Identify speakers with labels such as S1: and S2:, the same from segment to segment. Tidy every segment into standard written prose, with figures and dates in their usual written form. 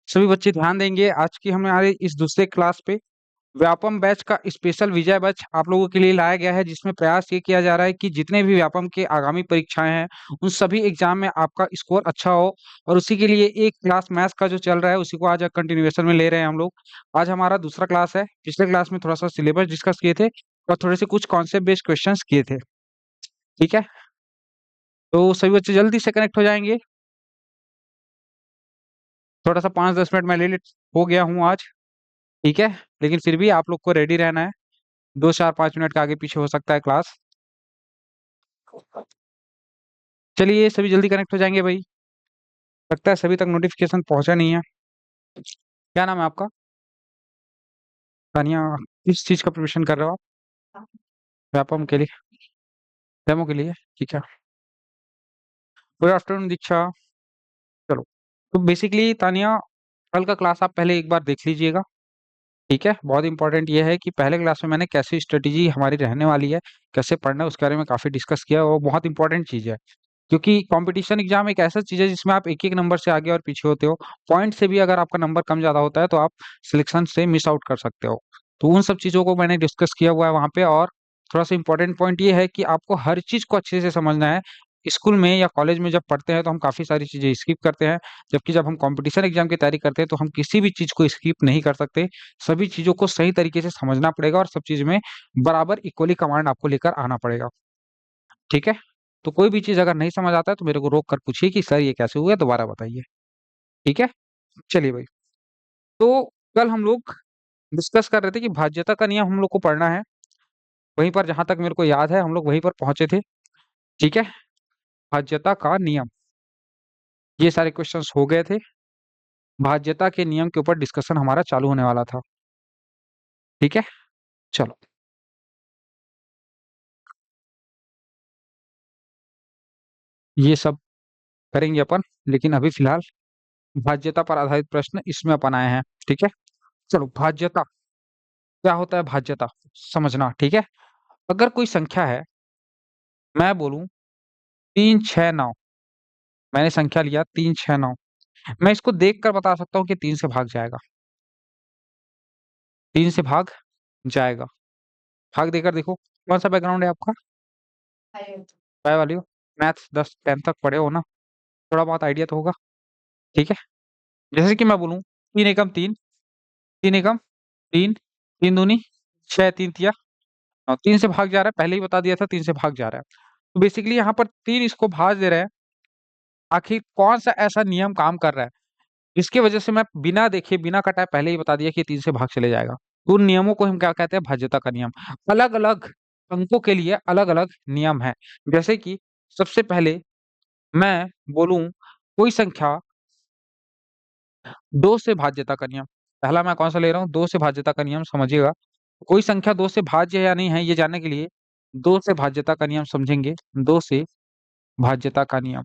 S1: सभी बच्चे ध्यान देंगे। आज की हमारे इस दूसरे क्लास पे व्यापम बैच का स्पेशल विजय बैच आप लोगों के लिए लाया गया है, जिसमें प्रयास ये किया जा रहा है कि जितने भी व्यापम के आगामी परीक्षाएं हैं उन सभी एग्जाम में आपका स्कोर अच्छा हो। और उसी के लिए एक क्लास मैथ्स का जो चल रहा है उसी को आज कंटिन्यूएशन में ले रहे हैं हम लोग। आज हमारा दूसरा क्लास है। पिछले क्लास में थोड़ा सा सिलेबस डिस्कस किए थे और थोड़े से कुछ कॉन्सेप्ट बेस्ड क्वेश्चंस किए थे। ठीक है, तो सभी बच्चे जल्दी से कनेक्ट हो जाएंगे। थोड़ा सा 5-10 मिनट मैं ले लेट हो गया हूँ आज। ठीक है, लेकिन फिर भी आप लोग को रेडी रहना है। 2 4 5 मिनट का आगे पीछे हो सकता है क्लास। चलिए सभी जल्दी कनेक्ट हो जाएंगे भाई। लगता है सभी तक नोटिफिकेशन पहुंचा नहीं है। क्या नाम है आपका? तानिया। किस चीज का प्रिपरेशन कर रहे हो आप? व्यापम के लिए, डेमो के लिए? ठीक है। गुड आफ्टरनून दीक्षा। चलो, तो बेसिकली तानिया, कल का क्लास आप पहले एक बार देख लीजिएगा। ठीक है, बहुत इंपॉर्टेंट ये है कि पहले क्लास में मैंने कैसी स्ट्रेटेजी हमारी रहने वाली है, कैसे पढ़ना है, उसके बारे में काफी डिस्कस किया। वो बहुत इंपॉर्टेंट चीज है, क्योंकि कंपटीशन एग्जाम एक ऐसा चीज है जिसमें आप एक एक नंबर से आगे और पीछे होते हो। पॉइंट से भी अगर आपका नंबर कम ज्यादा होता है तो आप सिलेक्शन से मिस आउट कर सकते हो। तो उन सब चीजों को मैंने डिस्कस किया हुआ है वहां पे। और थोड़ा सा इंपॉर्टेंट पॉइंट ये है कि आपको हर चीज को अच्छे से समझना है। स्कूल में या कॉलेज में जब पढ़ते हैं तो हम काफी सारी चीजें स्किप करते हैं, जबकि जब हम कंपटीशन एग्जाम की तैयारी करते हैं तो हम किसी भी चीज को स्किप नहीं कर सकते। सभी चीजों को सही तरीके से समझना पड़ेगा और सब चीज में बराबर इक्वली कमांड आपको लेकर आना पड़ेगा। ठीक है, तो कोई भी चीज अगर नहीं समझ आता है तो मेरे को रोक कर पूछिए कि सर ये कैसे हुआ, दोबारा बताइए। ठीक है, चलिए भाई। तो कल हम लोग डिस्कस कर रहे थे कि भाज्यता का नियम हम लोग को पढ़ना है। वहीं पर जहां तक मेरे को याद है हम लोग वहीं पर पहुंचे थे। ठीक है, भाज्यता का नियम, ये सारे क्वेश्चंस हो गए थे। भाज्यता के नियम के ऊपर डिस्कशन हमारा चालू होने वाला था। ठीक है, चलो ये सब करेंगे अपन, लेकिन अभी फिलहाल भाज्यता पर आधारित प्रश्न इसमें अपन आए हैं। ठीक है, चलो भाज्यता क्या होता है, भाज्यता समझना। ठीक है, अगर कोई संख्या है, मैं बोलूं 3 6 9, मैंने संख्या लिया 3 6 9, मैं इसको देख कर बता सकता हूँ कि 3 से भाग जाएगा। 3 से भाग जाएगा। भाग देकर देखो। कौन सा बैकग्राउंड है आपका? बाय वाली हो? मैथ्स 10 10 तक पढ़े हो ना, थोड़ा बहुत आइडिया तो होगा। ठीक है, जैसे कि मैं बोलूँ 3 एकम 3, 3 एकम 3, 3 दूनी 6, 3 तिया 9, 3 से भाग जा रहा है, पहले ही बता दिया था 3 से भाग जा रहा है। तो बेसिकली यहाँ पर 3 इसको भाग दे रहे हैं। आखिर कौन सा ऐसा नियम काम कर रहा है इसकी वजह से मैं बिना देखे बिना कटाए पहले ही बता दिया कि 3 से भाग चले जाएगा। तो उन नियमों को हम क्या कहते हैं, भाज्यता का नियम। अलग अलग अंकों के लिए अलग अलग नियम है। जैसे कि सबसे पहले मैं बोलूं कोई संख्या 2 से भाज्यता का नियम। पहला मैं कौन सा ले रहा हूँ, 2 से भाज्यता का नियम समझिएगा। कोई संख्या 2 से भाज्य है या नहीं है ये जानने के लिए 2 से भाज्यता का नियम समझेंगे। 2 से भाज्यता का नियम,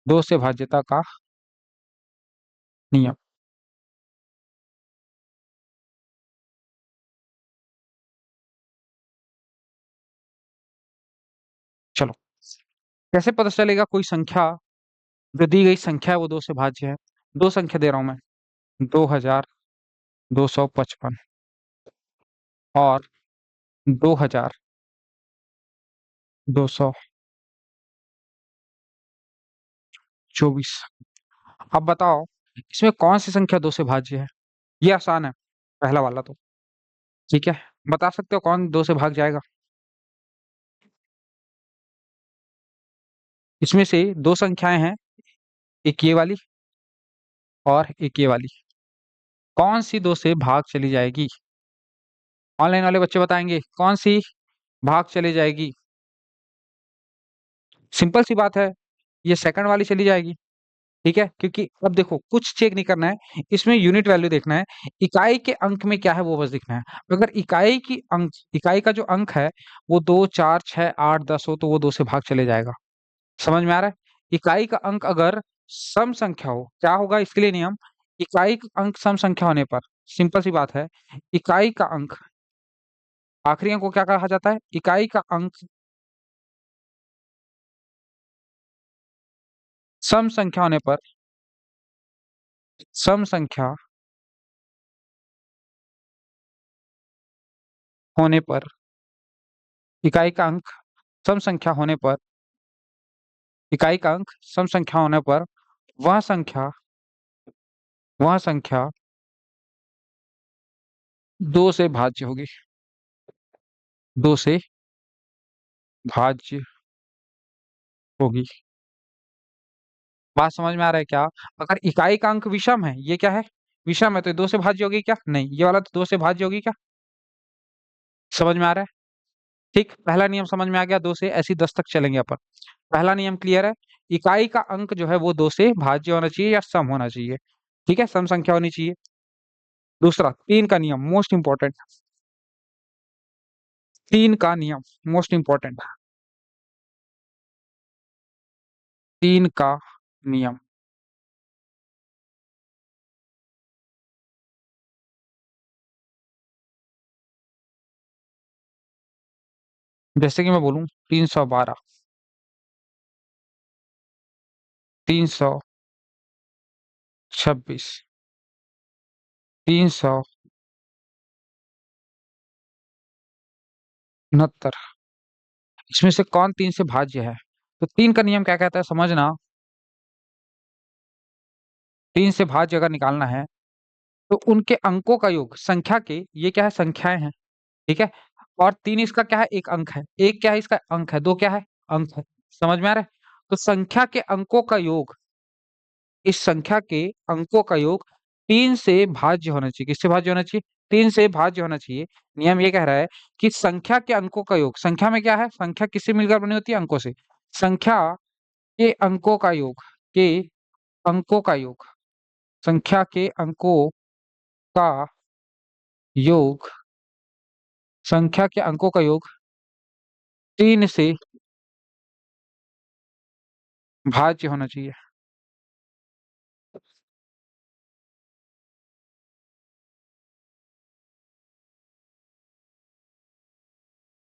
S1: 2 से भाज्यता का नियम। चलो, कैसे पता चलेगा कोई संख्या जो दी गई संख्या है वो 2 से भाज्य है? दो संख्या दे रहा हूं मैं, 2255 और 2224। अब बताओ इसमें कौन सी संख्या 2 से भाज्य है? ये आसान है, पहला वाला तो। ठीक है, बता सकते हो कौन 2 से भाग जाएगा? इसमें से दो संख्याएं हैं, एक ये वाली और एक ये वाली। कौन सी 2 से भाग चली जाएगी? ऑनलाइन वाले बच्चे बताएंगे कौन सी भाग चली जाएगी। सिंपल सी बात है, ये सेकंड वाली चली जाएगी। ठीक है, क्योंकि अब देखो कुछ चेक नहीं करना है, इसमें यूनिट वैल्यू देखना है। इकाई के अंक में क्या है वो बस दिखना है। अगर इकाई का जो अंक है वो 2 4 6 8 10 हो तो वो 2 से भाग चले जाएगा। समझ में आ रहा है? इकाई का अंक अगर सम संख्या हो, क्या होगा इसके लिए नियम? इकाई का अंक सम संख्या होने पर, सिंपल सी बात है, इकाई का अंक, आखिरी अंक को क्या कहा जाता है? इकाई का अंक सम संख्या होने पर, सम संख्या होने पर इकाई का अंक सम संख्या होने पर, इकाई का अंक सम संख्या होने पर वह संख्या, वह संख्या दो से भाज्य होगी, दो से भाज्य होगी। बात समझ में आ रहा है क्या? अगर इकाई का अंक विषम है, ये क्या है, विषम है, तो ये दो से भाज्य होगी क्या? नहीं, ये वाला तो दो से भाज्य होगी क्या? समझ में आ रहा है? ठीक, पहला नियम समझ में आ गया, दो से, ऐसी 10 तक चलेंगे अपन। पहला नियम क्लियर है, इकाई का अंक जो है वो दो से भाज्य होना चाहिए या सम होना चाहिए। ठीक है, सम संख्या होनी चाहिए। दूसरा, तीन का नियम, मोस्ट इंपॉर्टेंट, तीन का नियम मोस्ट इंपॉर्टेंट, तीन का नियम। जैसे कि मैं बोलूं 312, 326, 369, इसमें से कौन तीन से भाज्य है? तो तीन का नियम क्या कहता है समझना, तीन से भाज्य अगर निकालना है तो उनके अंकों का योग, संख्या के, ये क्या है, संख्याएं हैं, ठीक है, और तीन इसका क्या है, एक अंक है, एक क्या है इसका अंक है, दो क्या है, अंक है। समझ में आ रहा है? तो संख्या के अंकों का योग, इस संख्या के अंकों का योग तीन से भाज्य होना चाहिए। किससे भाज्य होना चाहिए? तीन से भाज्य होना चाहिए। नियम ये कह रहा है कि संख्या के अंकों का योग, संख्या में क्या है, संख्या किससे मिलकर बनी होती है, अंकों से, संख्या के अंकों का योग, के अंकों का योग, संख्या के अंकों का योग, संख्या के अंकों का योग तीन से भाज्य होना चाहिए।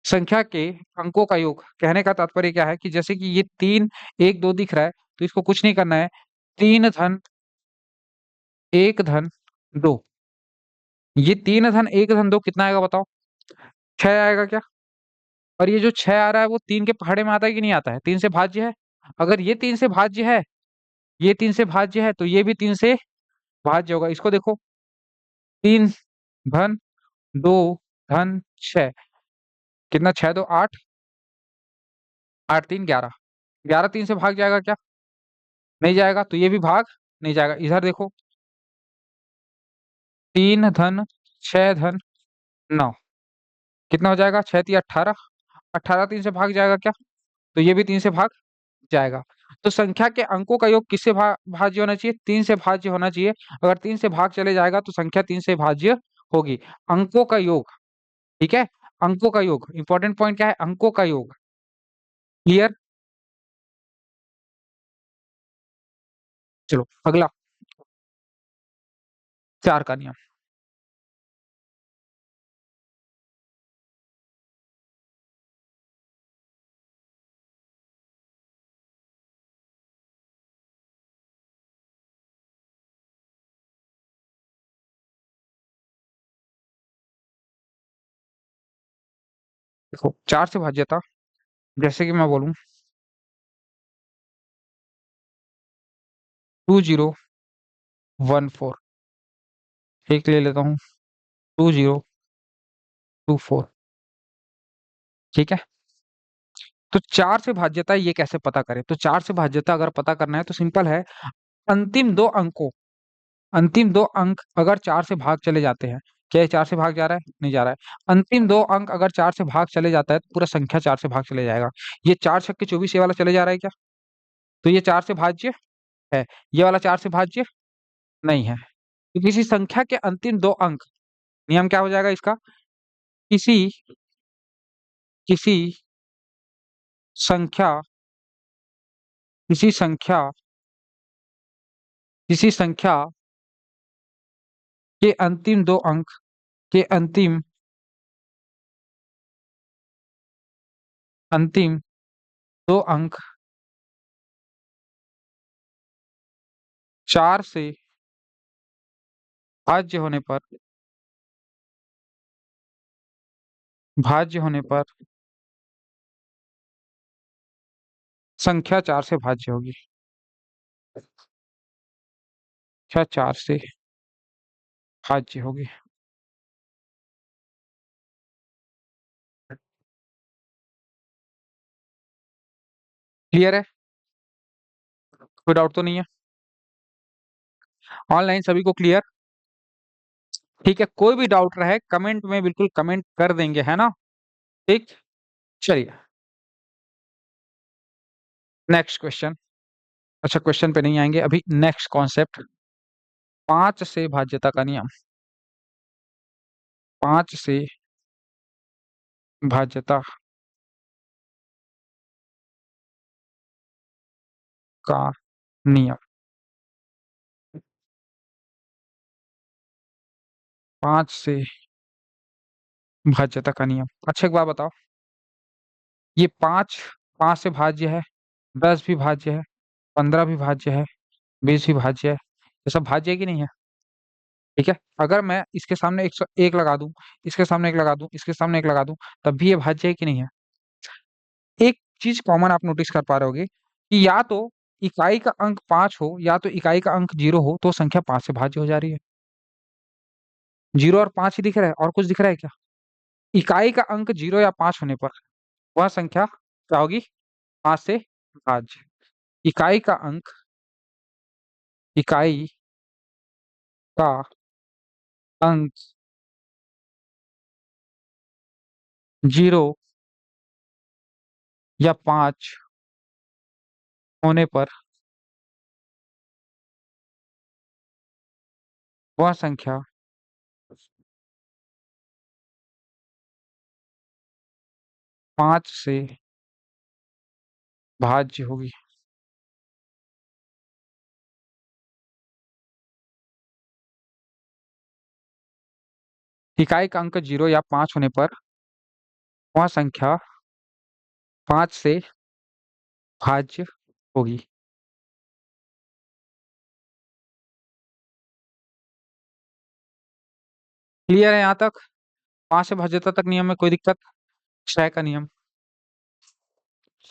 S1: संख्या के अंकों का योग कहने का तात्पर्य क्या है कि जैसे कि ये तीन, एक दो दिख रहा है, तो इसको कुछ नहीं करना है, तीन धन एक धन दो, ये तीन धन एक धन दो कितना आएगा बताओ? छह आएगा क्या? और ये जो छह आ रहा है वो तीन के पहाड़े में आता है कि नहीं आता है? तीन से भाज्य है। अगर ये तीन से भाज्य है, ये तीन से भाज्य है, तो ये भी तीन से भाज्य होगा। इसको देखो, तीन धन दो धन छह, कितना, छह दो आठ, आठ तीन 11, 11 तीन से भाग जाएगा क्या? नहीं जाएगा, तो ये भी भाग नहीं जाएगा। इधर देखो, तीन धन छह धन नौ, कितना हो जाएगा, छह तीन 18, 18 तीन से भाग जाएगा क्या? तो ये भी तीन से भाग जाएगा। तो संख्या के अंकों का योग किससे भाज्य होना चाहिए? तीन से भाज्य होना चाहिए। अगर तीन से भाग चले जाएगा तो संख्या तीन से भाज्य होगी। अंकों का योग, ठीक है, अंकों का योग, इंपॉर्टेंट पॉइंट क्या है, अंकों का योग। क्लियर? चलो अगला, चार का नियम। देखो, चार से भाज्य था, जैसे कि मैं बोलूं 2014, एक ले लेता हूँ, 2024, ठीक है। तो चार से भाज्यता ये कैसे पता करें? तो चार से भाज्यता अगर पता करना है तो सिंपल है, अंतिम दो अंकों, अंतिम दो अंक अगर चार से भाग चले जाते हैं, क्या ये चार से भाग जा रहा है? नहीं जा रहा है। अंतिम दो अंक अगर चार से भाग चले जाता है तो पूरा संख्या चार से भाग चले जाएगा। ये चार छक्के 24 ये वाला चले जा रहा है क्या? तो ये चार से भाज्य है। ये वाला चार से भाज्य नहीं है। तो किसी संख्या के अंतिम दो अंक, नियम क्या हो जाएगा इसका, किसी किसी संख्या, किसी संख्या, किसी संख्या के अंतिम दो अंक, के अंतिम, अंतिम दो अंक 4 से भाज्य होने पर, भाज्य होने पर संख्या 4 से भाज्य होगी। संख्या 4 से भाज्य होगी। क्लियर है? कोई डाउट तो नहीं है? ऑनलाइन सभी को क्लियर? ठीक है, कोई भी डाउट रहे कमेंट में बिल्कुल कमेंट कर देंगे, है ना? ठीक, चलिए नेक्स्ट क्वेश्चन। अच्छा, क्वेश्चन पे नहीं आएंगे अभी, नेक्स्ट कॉन्सेप्ट। 5 से भाज्यता का नियम। 5 से भाज्यता का नियम। 5 से भाज्यता का नियम। अच्छा एक बात बताओ, ये 5, 5 से भाज्य है, 10 भी भाज्य है, 15 भी भाज्य है, 20 भी भाज्य है, ये सब भाज्य है कि नहीं है? ठीक है, अगर मैं इसके सामने 101 लगा दूं, इसके सामने एक लगा दूं, इसके सामने एक लगा दूं, तब भी ये भाज्य है कि नहीं है? एक चीज कॉमन आप नोटिस कर पा रहे होगे कि या तो इकाई का अंक 5 हो या तो इकाई का अंक 0 हो, तो संख्या 5 से भाज्य हो जा रही है। 0 और 5 ही दिख रहा है, और कुछ दिख रहा है क्या? इकाई का अंक 0 या 5 होने पर वह संख्या क्या होगी? 5 से भाज्य। इकाई का अंक, इकाई का अंक 0 या 5 होने पर वह संख्या 5 से भाज्य होगी। इकाई का अंक 0 या 5 होने पर वह संख्या 5 से भाज्य होगी। क्लियर है यहाँ तक? 5 से भाज्यता तक नियम में कोई दिक्कत? 6 का नियम,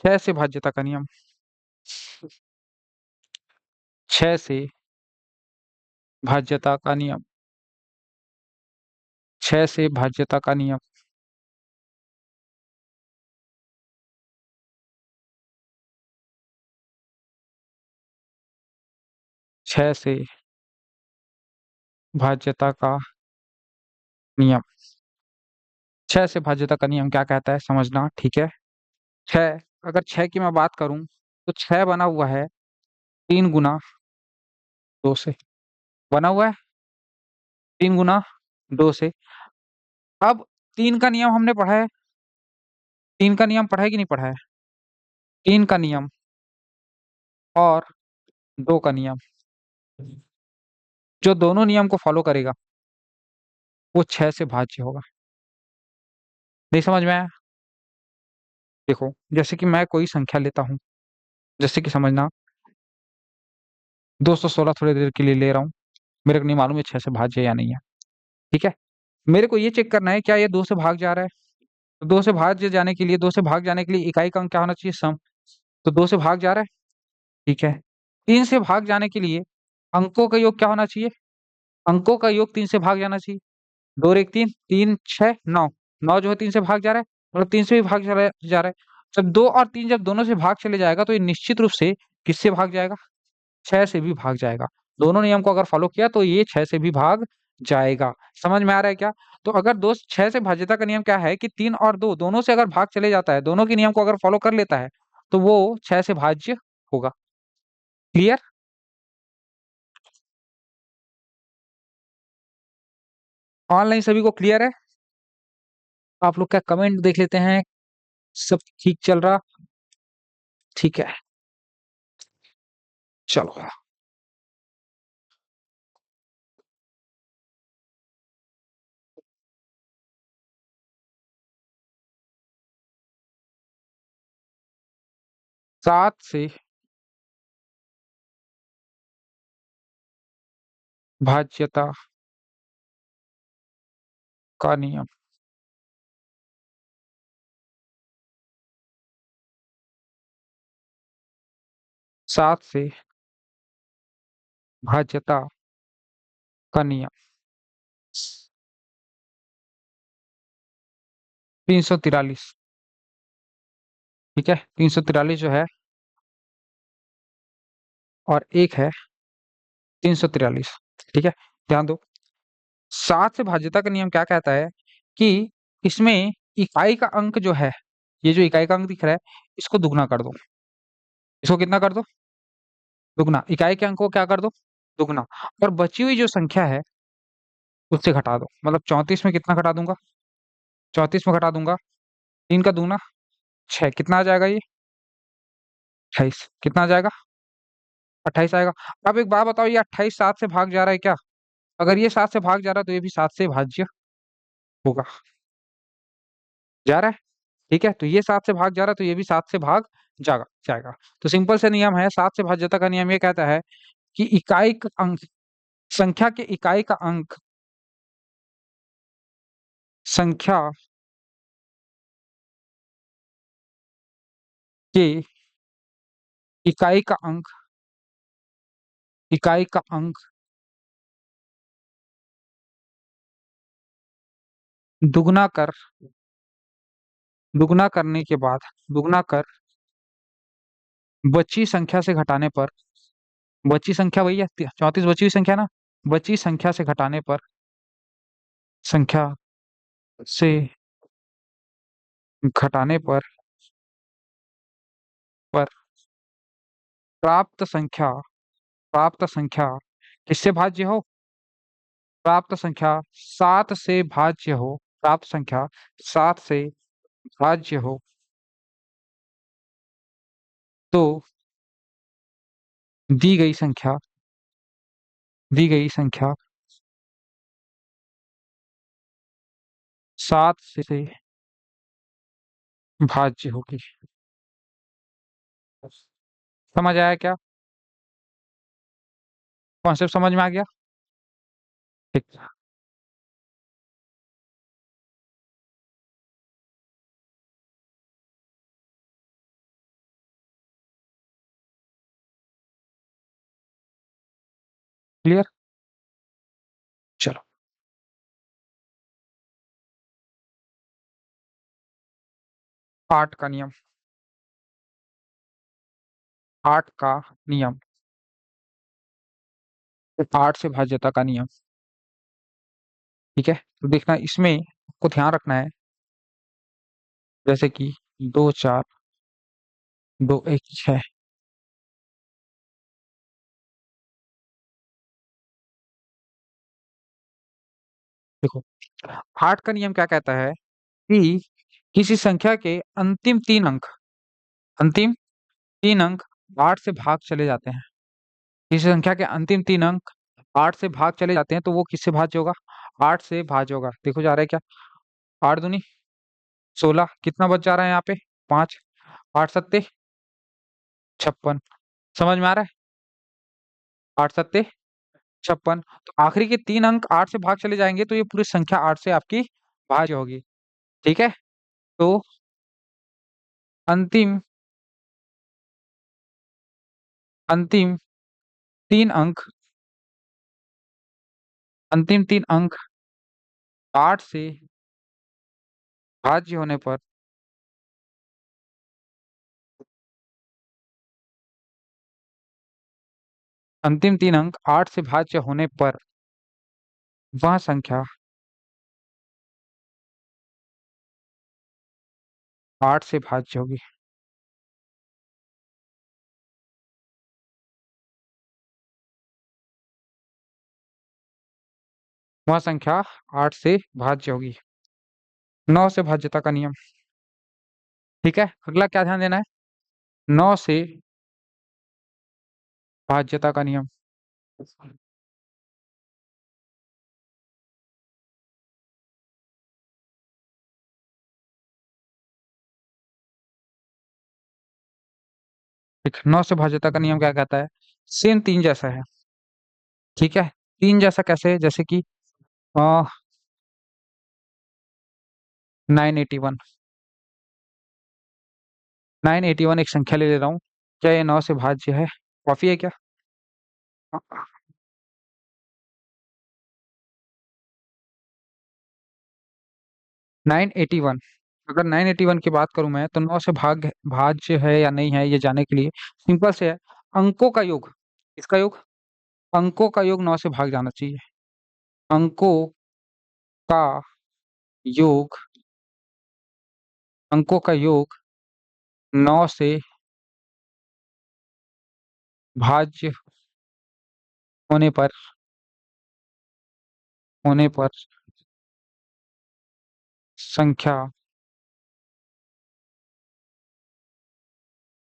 S1: 6 से भाज्यता का नियम। 6 से भाज्यता का नियम। 6 से भाज्यता का नियम। 6 से भाज्यता का नियम। 6 से भाज्यता का नियम क्या कहता है समझना, ठीक है? 6, अगर 6 की मैं बात करूं तो 6 बना हुआ है 3 गुना 2 से। बना हुआ है 3 गुना 2 से। अब 3 का नियम हमने पढ़ा है, 3 का नियम पढ़ा है कि नहीं पढ़ा है? 3 का नियम और 2 का नियम, जो दोनों नियम को फॉलो करेगा वो 6 से भाज्य होगा। नहीं समझ में आया? देखो, जैसे कि मैं कोई संख्या लेता हूँ, जैसे कि समझना 216 थोड़ी देर के लिए ले रहा हूँ, मेरे को नहीं मालूम ये 6 से भाज्य है या नहीं है। ठीक है, मेरे को ये चेक करना है क्या ये 2 से भाग जा रहा है। तो 2 से भाज्य जाने के लिए, 2 से भाग जाने के लिए इकाई का अंक क्या होना चाहिए? सम। तो 2 से भाग जा रहा है, ठीक है। 3 से भाग जाने के लिए अंकों का योग क्या होना चाहिए? अंकों का योग 3 से भाग जाना चाहिए। 2 और 1 3, 3 6 9, 9 जो है 3 से भाग जा रहा है, मतलब 3 से भी भाग जा रहा है। जब 2 और 3 जब दोनों से भाग चले जाएगा तो ये निश्चित रूप से किससे भाग जाएगा? 6 से भी भाग जाएगा। दोनों नियम को अगर फॉलो किया तो ये 6 से भी भाग जाएगा। समझ में आ रहा है क्या? तो अगर दो 6 से भाज्यता का नियम क्या है कि 3 और 2 दोनों से अगर भाग चले जाता है, दोनों के नियम को अगर फॉलो कर लेता है, तो वो 6 से भाज्य होगा। क्लियर? ऑनलाइन सभी को क्लियर है? आप लोग क्या कमेंट देख लेते हैं, सब ठीक चल रहा? ठीक है, चलो। 7 से भाज्यता का नियम। 7 से भाज्यता का नियम। 343। ठीक है, 343 जो है, और एक है 343। ठीक है, ध्यान दो। 7 से भाज्यता का नियम क्या कहता है कि इसमें इकाई का अंक जो है, ये जो इकाई का अंक दिख रहा है, इसको दुगना कर दो। इसको कितना कर दो? दुगना। इकाई के अंक को क्या कर दो? दुगना। और बची हुई जो संख्या है उससे घटा दो। मतलब 34 में कितना घटा दूंगा? 34 में घटा दूंगा 3 का दूना 6। कितना आ जाएगा ये? 28। कितना आ जाएगा? 28 आएगा। अब एक बात बताओ, ये 28 7 से भाग जा रहा है क्या? अगर ये 7 से भाग जा रहा है तो ये भी 7 से भाज्य होगा। जा रहा है? ठीक है, तो ये 7 से भाग जा रहा है तो ये भी 7 से भाग जाएगा जाएगा। तो सिंपल से नियम है, 7 से भाज्यता का नियम ये कहता है कि इकाई का अंक, संख्या के इकाई का अंक, संख्या के इकाई का अंक, इकाई का अंक दुगना कर, दुगना करने के बाद, दुगना कर बची संख्या से घटाने पर, बची संख्या वही है 34, बची हुई संख्या ना, बची संख्या से घटाने पर, संख्या से घटाने पर प्राप्त संख्या, प्राप्त संख्या किससे भाज्य हो? प्राप्त संख्या 7 से भाज्य हो। प्राप्त संख्या 7 से भाज्य हो तो दी गई संख्या, दी गई संख्या 7 से भाज्य होगी। समझ आया क्या? कॉन्सेप्ट समझ में आ गया? ठीक। क्लियर? चलो। 8 का नियम, 8 का नियम, 8 से भाज्यता का नियम। ठीक है, तो देखना इसमें आपको ध्यान रखना है, जैसे कि 2 4 2 1 6। देखो, 8 का नियम क्या कहता है कि किसी संख्या के अंतिम 3 अंक, अंतिम 3 अंक 8 से भाग चले जाते हैं। किसी संख्या के अंतिम 3 अंक 8 से भाग चले जाते हैं तो वो किससे भाज्य होगा? 8 से भाज्य होगा। देखो जा रहा है क्या? 8 दूनी 16। कितना बच जा रहा है यहाँ पे? 5। 8 सत्ते 56। समझ में आ रहा है? 8 सत्ते 56। तो आखिरी के 3 अंक 8 से भाग चले जाएंगे तो ये पूरी संख्या 8 से आपकी भाज्य होगी। ठीक है, तो अंतिम, अंतिम 3 अंक, अंतिम 3 अंक 8 से भाज्य होने पर, अंतिम 3 अंक 8 से भाज्य होने पर वह संख्या 8 से भाज्य होगी। वह संख्या 8 से भाज्य होगी। 9 से भाज्यता का नियम। ठीक है, अगला क्या ध्यान देना है? 9 से भाज्यता का नियम। ठीक, 9 से भाज्यता का नियम क्या कहता है? सेम 3 जैसा है। ठीक है, तीन जैसा कैसे, जैसे कि 981। 981 एक संख्या ले ले रहा हूँ। क्या ये 9 से भाज्य है? काफी है क्या? 981। अगर 981 की बात करूं मैं, तो 9 से भाज्य है या नहीं है, ये जानने के लिए सिंपल से है। अंकों का योग। इसका योग। अंकों का योग 9 से भाग जाना चाहिए। अंकों का योग। अंकों का योग 9 से भाज्य होने पर, होने पर संख्या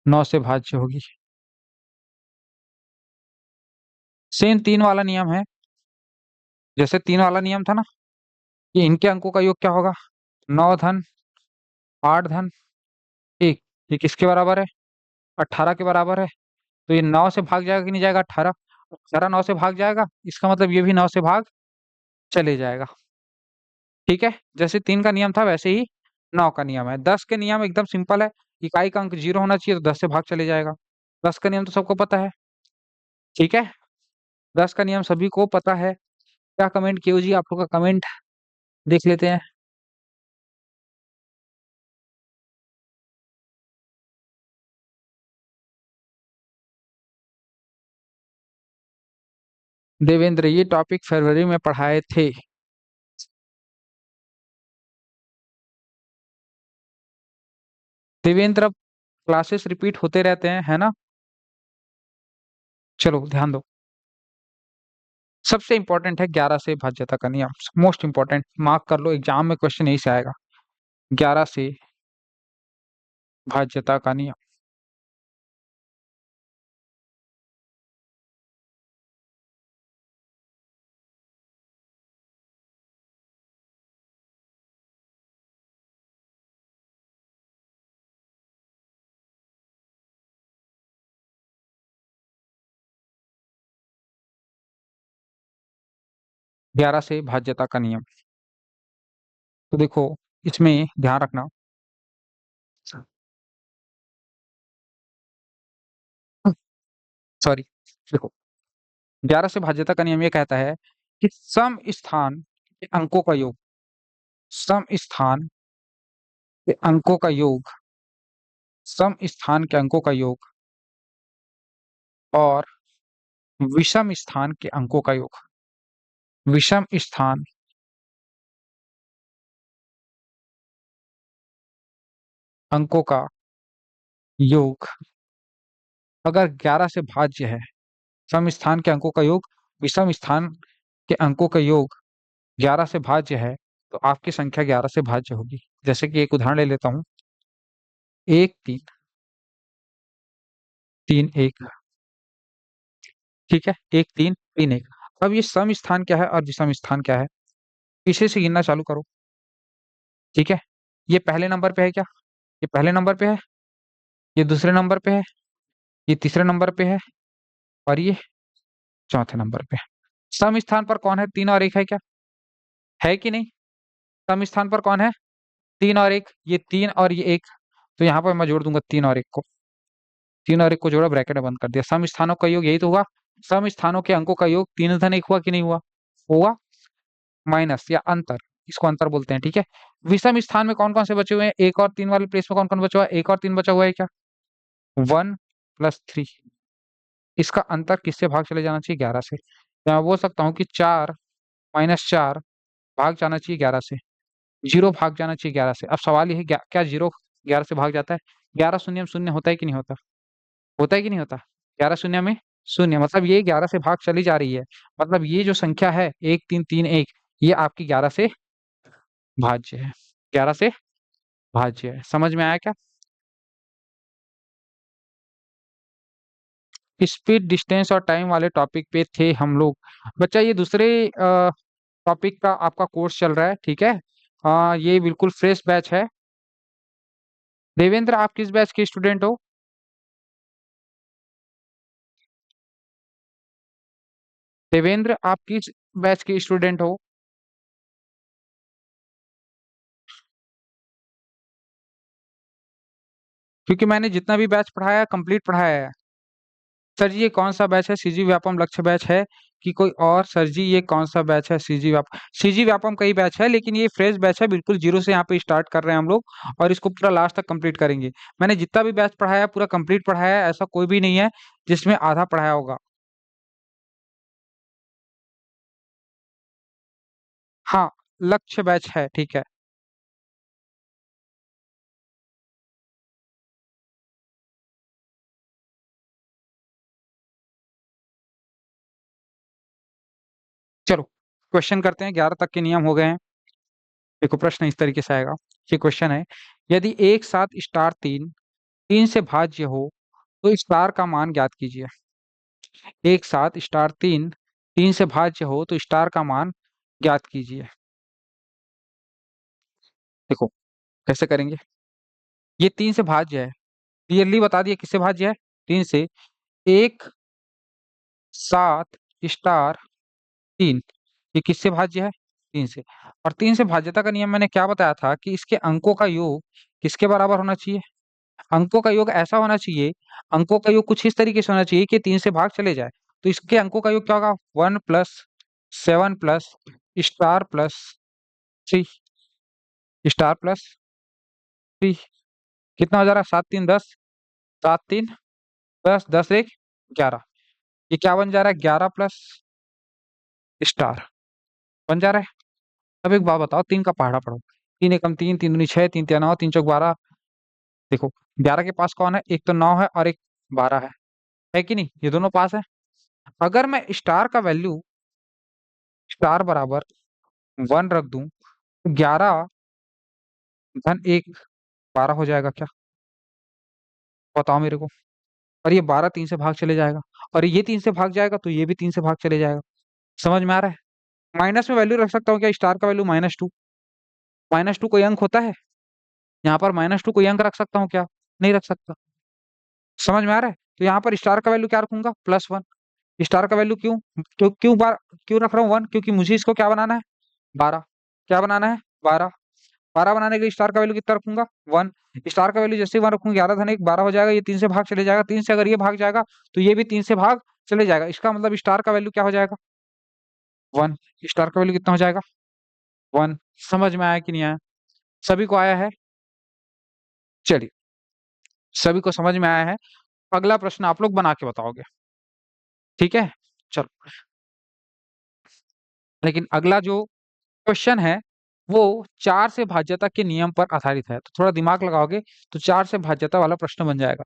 S1: 9 से भाज्य होगी। सेम तीन वाला नियम है। जैसे तीन वाला नियम था ना, कि इनके अंकों का योग क्या होगा? 9 धन 8 धन 1। ये किसके बराबर है? 18 के बराबर है। तो ये 9 से भाग जाएगा कि नहीं जाएगा? 18। 18 9 से भाग जाएगा, इसका मतलब ये भी 9 से भाग चले जाएगा। ठीक है, जैसे तीन का नियम था वैसे ही 9 का नियम है। 10 के नियम एकदम सिंपल है। इकाई का अंक 0 होना चाहिए, तो 10 से भाग चले जाएगा। 10 का नियम तो सबको पता है। ठीक है, 10 का नियम सभी को पता है। क्या कमेंट किए जी? आप लोग का कमेंट देख लेते हैं। देवेंद्र, ये टॉपिक फरवरी में पढ़ाए थे। देवेंद्र, अब क्लासेस रिपीट होते रहते हैं, है ना? चलो ध्यान दो। सबसे इंपॉर्टेंट है 11 से भाज्यता का नियम। मोस्ट इंपॉर्टेंट, मार्क कर लो, एग्जाम में क्वेश्चन यही से आएगा। 11 से भाज्यता का नियम। 11 से भाज्यता का नियम। तो देखो, इसमें ध्यान रखना। सॉरी। देखो, 11 से भाज्यता का नियम ये कहता है कि सम स्थान के अंकों का योग, सम स्थान के अंकों का योग, सम स्थान के अंकों का योग और विषम स्थान के अंकों का योग, विषम स्थान अंकों का योग अगर 11 से भाज्य है, सम स्थान के अंकों का योग विषम स्थान के अंकों का योग 11 से भाज्य है, तो आपकी संख्या 11 से भाज्य होगी। जैसे कि एक उदाहरण ले लेता हूँ। 1 3 3 1। ठीक है, 1 3 3 1। अब ये सम स्थान क्या है और विषम स्थान क्या है? पीछे से गिनना चालू करो। ठीक है, ये पहले नंबर पे है क्या? ये पहले नंबर पे है। ये दूसरे नंबर पे है। ये तीसरे नंबर पे है। और ये चौथे नंबर पे है। सम स्थान पर कौन है? 3 और 1 है क्या? है कि नहीं? सम स्थान पर कौन है? 3 और 1। ये 3 और ये 1। तो यहाँ पर मैं जोड़ दूंगा 3 और 1 को। 3 और 1 को जोड़ा, ब्रैकेट में बंद कर दिया। सम स्थानों का योग यही तो हुआ। सम स्थानों के अंकों का योग 3 धन 1 हुआ कि नहीं हुआ? हुआ। माइनस या अंतर, इसको अंतर बोलते हैं। ठीक है, विषम स्थान में कौन कौन से बचे हुए हैं? 1 और 3 वाले प्लेस में कौन कौन बचा हुआ है? 1 और 3 बचा हुआ है क्या? 1 + 3। इसका अंतर किससे भाग चले जाना चाहिए? 11 से। तो मैं बोल सकता हूँ कि 4 - 4 भाग जाना चाहिए 11 से। 0 भाग जाना चाहिए 11 से। अब सवाल ये है, क्या 0 11 से भाग जाता है? 11 शून्य में शून्य होता है कि नहीं होता? होता है कि नहीं होता? 11 शून्य में शून्य, मतलब ये 11 से भाग चली जा रही है। मतलब ये जो संख्या है 1 3 3 1, ये आपकी 11 से भाज्य है। 11 से भाज्य है। समझ में आया क्या? स्पीड, डिस्टेंस और टाइम वाले टॉपिक पे थे हम लोग। बच्चा, ये दूसरे टॉपिक का आपका कोर्स चल रहा है। ठीक है, ये बिल्कुल फ्रेश बैच है। देवेंद्र, आप किस बैच के स्टूडेंट हो? देवेंद्र, आप किस बैच के स्टूडेंट हो? क्योंकि मैंने जितना भी बैच पढ़ाया है कंप्लीट पढ़ाया है। सर जी ये कौन सा बैच है? सीजी व्यापम लक्ष्य बैच है कि कोई और? सर जी ये कौन सा बैच है? सीजी व्यापम का ही बैच है, लेकिन ये फ्रेश बैच है, बिल्कुल जीरो से यहाँ पे स्टार्ट कर रहे हैं हम लोग और इसको पूरा लास्ट तक कंप्लीट करेंगे। मैंने जितना भी बैच पढ़ाया है पूरा कंप्लीट पढ़ाया है, ऐसा कोई भी नहीं है जिसमें आधा पढ़ाया होगा। हाँ, लक्ष्य बैच है, ठीक है। चलो क्वेश्चन करते हैं, 11 तक के नियम हो गए हैं। देखो प्रश्न इस तरीके से आएगा। ये क्वेश्चन है, यदि एक सात स्टार तीन तीन से भाज्य हो तो स्टार का मान ज्ञात कीजिए। एक सात स्टार तीन तीन से भाज्य हो तो स्टार का मान ज्ञात कीजिए। देखो कैसे करेंगे। ये तीन से भाज्य है, क्लियरली बता दिया किससे भाज्य है। तीन से। एक सात स्टार तीन, ये किससे भाज्य है? तीन से। और तीन से भाज्यता का नियम मैंने क्या बताया था कि इसके अंकों का योग किसके बराबर होना चाहिए? अंकों का योग ऐसा होना चाहिए, अंकों का योग कुछ इस तरीके से होना चाहिए कि तीन से भाग चले जाए। तो इसके अंकों का योग क्या होगा? 1 + 7 + स्टार + 3 स्टार + 3। कितना हो जा रहा है? 7 × 3 = 10। 7 × 3 = 10, 10 × 1 = 11। ये क्या बन जा रहा है? 11 + स्टार बन जा रहा है। अब एक बात बताओ, तीन का पहाड़ा पढ़ो। तीन एकम तीन, तीन दूनी छह, तीन तिया नौ, तीन चौक 12। देखो 11 के पास कौन है? एक तो 9 है और एक 12 है कि नहीं? ये दोनों पास है। अगर मैं स्टार का वैल्यू स्टार बराबर 1 रख दूं तो 11 - 1 12 हो जाएगा क्या? बताओ मेरे को। और ये 12 तीन से भाग चले जाएगा, और ये तीन से भाग जाएगा तो ये भी तीन से भाग चले जाएगा। समझ में आ रहा है? माइनस में वैल्यू रख सकता हूँ क्या? स्टार का वैल्यू -2। -2 कोई अंक होता है? यहाँ पर -2 कोई अंक रख सकता हूँ क्या? नहीं रख सकता। समझ में आ रहा है? तो यहाँ पर स्टार का वैल्यू क्या रखूंगा? +1। स्टार का वैल्यू क्यों क्यों क्यों बार क्यों रख रहा हूँ 1? क्योंकि मुझे इसको क्या बनाना है? 12। क्या बनाना है? 12। 12 बनाने के लिए स्टार का वैल्यू कितना रखूंगा? 1। स्टार का वैल्यू जैसे ही 1 रखूंगा, 11 - 1 12 हो जाएगा। ये तीन से भाग चले जाएगा, तीन से अगर ये भाग जाएगा तो ये भी तीन से भाग चले जाएगा। इसका मतलब स्टार का वैल्यू क्या हो जाएगा? 1। स्टार का वैल्यू कितना हो जाएगा? 1। समझ में आया कि नहीं आया? सभी को आया है? चलिए, सभी को समझ में आया है। अगला प्रश्न आप लोग बना के बताओगे, ठीक है? चलो, लेकिन अगला जो क्वेश्चन है वो चार से भाज्यता के नियम पर आधारित है, तो थोड़ा दिमाग लगाओगे तो चार से भाज्यता वाला प्रश्न बन जाएगा।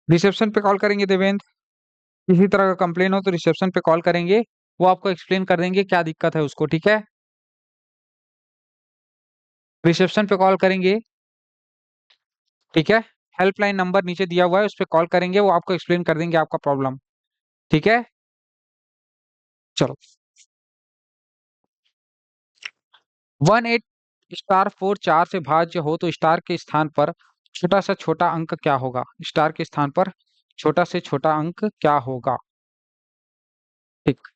S1: रिसेप्शन पे कॉल करेंगे देवेंद्र। किसी तरह का कंप्लेन हो तो रिसेप्शन पे कॉल करेंगे, वो आपको एक्सप्लेन कर देंगे क्या दिक्कत है उसको, ठीक है? रिसेप्शन पे कॉल करेंगे, ठीक है? हेल्पलाइन नंबर नीचे दिया हुआ है, उस पर कॉल करेंगे, वो आपको एक्सप्लेन कर देंगे आपका प्रॉब्लम, ठीक है? चलो। 1 + 8 * 4 चार से भाज्य हो तो स्टार के स्थान पर छोटा से छोटा अंक क्या होगा? स्टार के स्थान पर छोटा से छोटा अंक क्या होगा? ठीक।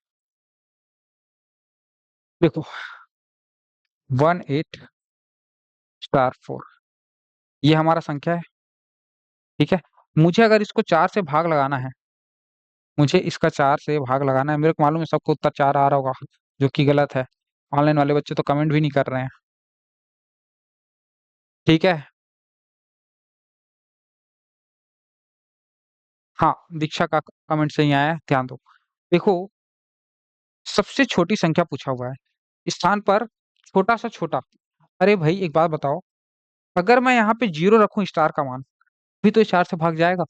S1: देखो 1 + 8 * 4 ये हमारा संख्या है, ठीक है? मुझे अगर इसको चार से भाग लगाना है, मुझे इसका चार से भाग लगाना है, मेरे को मालूम है सबको उत्तर चार आ रहा होगा, जो कि गलत है। ऑनलाइन वाले बच्चे तो कमेंट भी नहीं कर रहे हैं, ठीक है? हाँ, दीक्षा का कमेंट सही आया है, ध्यान दो। देखो सबसे छोटी संख्या पूछा हुआ है, स्थान पर छोटा सा छोटा। अरे भाई एक बात बताओ, अगर मैं यहाँ पे जीरो रखूं स्टार का मान, भी तो स्टार से भाग जाएगा।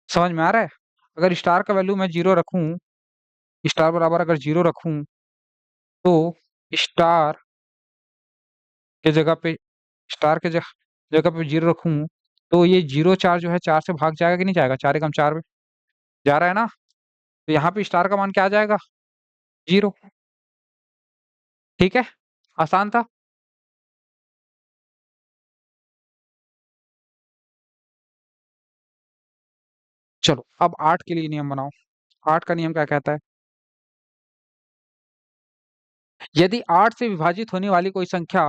S1: समझ में आ रहा है? अगर स्टार का वैल्यू मैं जीरो रखूं, स्टार बराबर अगर जीरो रखूं, तो स्टार के जगह पे स्टार के जगह पे जीरो रखूं, तो ये जीरो चार जो है चार से भाग जाएगा कि नहीं जाएगा? चार एकम चार में जा रहा है ना? तो यहाँ पे स्टार का मान क्या आ जाएगा? जीरो। ठीक है, आसान था। चलो अब आठ के लिए नियम बनाओ। आठ का नियम क्या कहता है? यदि आठ से विभाजित होने वाली कोई संख्या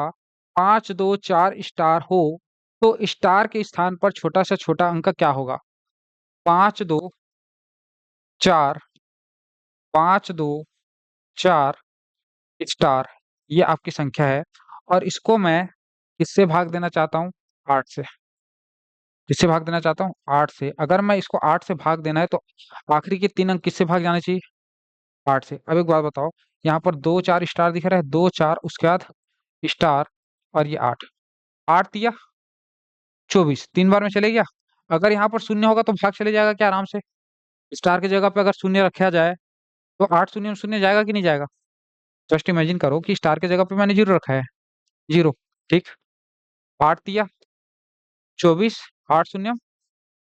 S1: पांच दो चार स्टार हो, तो स्टार के स्थान पर छोटा से छोटा अंक क्या होगा? पांच दो चार, पांच दो चार स्टार, ये आपकी संख्या है। और इसको मैं किससे भाग देना चाहता हूँ? आठ से। किससे भाग देना चाहता हूँ? आठ से। अगर मैं इसको आठ से भाग देना है, तो आखिरी के तीन अंक किससे भाग जाने चाहिए? आठ से। अब एक बात बताओ, यहाँ पर दो चार स्टार दिख रहा है, दो चार उसके बाद स्टार, और ये आठ। आठ दिया 24, तीन बार में चले गया। अगर यहाँ पर शून्य होगा तो भाग चले जाएगा क्या आराम से? स्टार की जगह पे अगर शून्य रखा जाए, तो आठ शून्य में शून्य जाएगा कि नहीं जाएगा? जस्ट इमेजिन करो कि स्टार की जगह पे मैंने जीरो रखा है। जीरो। ठीक। आठ दिया 24, आठ शून्य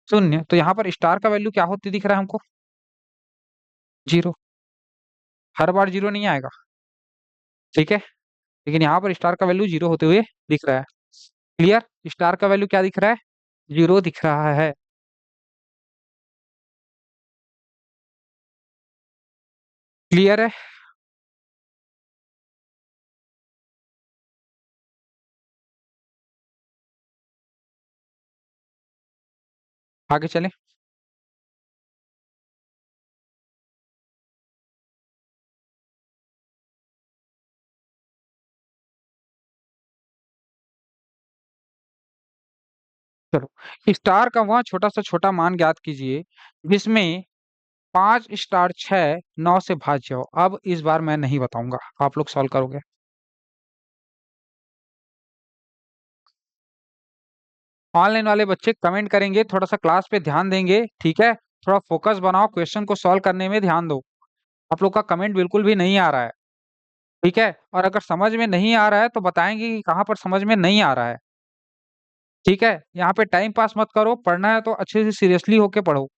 S1: शून्य, तो यहाँ पर स्टार का वैल्यू क्या होती दिख रहा है हमको? जीरो। हर बार जीरो नहीं आएगा। ठीक है, लेकिन यहाँ पर स्टार का वैल्यू जीरो होते हुए दिख रहा है। क्लियर? स्टार का वैल्यू क्या दिख रहा है? जीरो दिख रहा है। क्लियर है? आगे चलें। चलो, स्टार का वह छोटा सा छोटा मान ज्ञात कीजिए जिसमें पांच स्टार छह नौ से भाज्य हो। अब इस बार मैं नहीं बताऊंगा, आप लोग सॉल्व करोगे। ऑनलाइन वाले बच्चे कमेंट करेंगे, थोड़ा सा क्लास पे ध्यान देंगे, ठीक है? थोड़ा फोकस बनाओ, क्वेश्चन को सॉल्व करने में ध्यान दो। आप लोग का कमेंट बिल्कुल भी नहीं आ रहा है। ठीक है, और अगर समझ में नहीं आ रहा है तो बताएंगे कि कहाँ पर समझ में नहीं आ रहा है। ठीक है, यहाँ पे टाइम पास मत करो, पढ़ना है तो अच्छे से सीरियसली होके पढ़ो।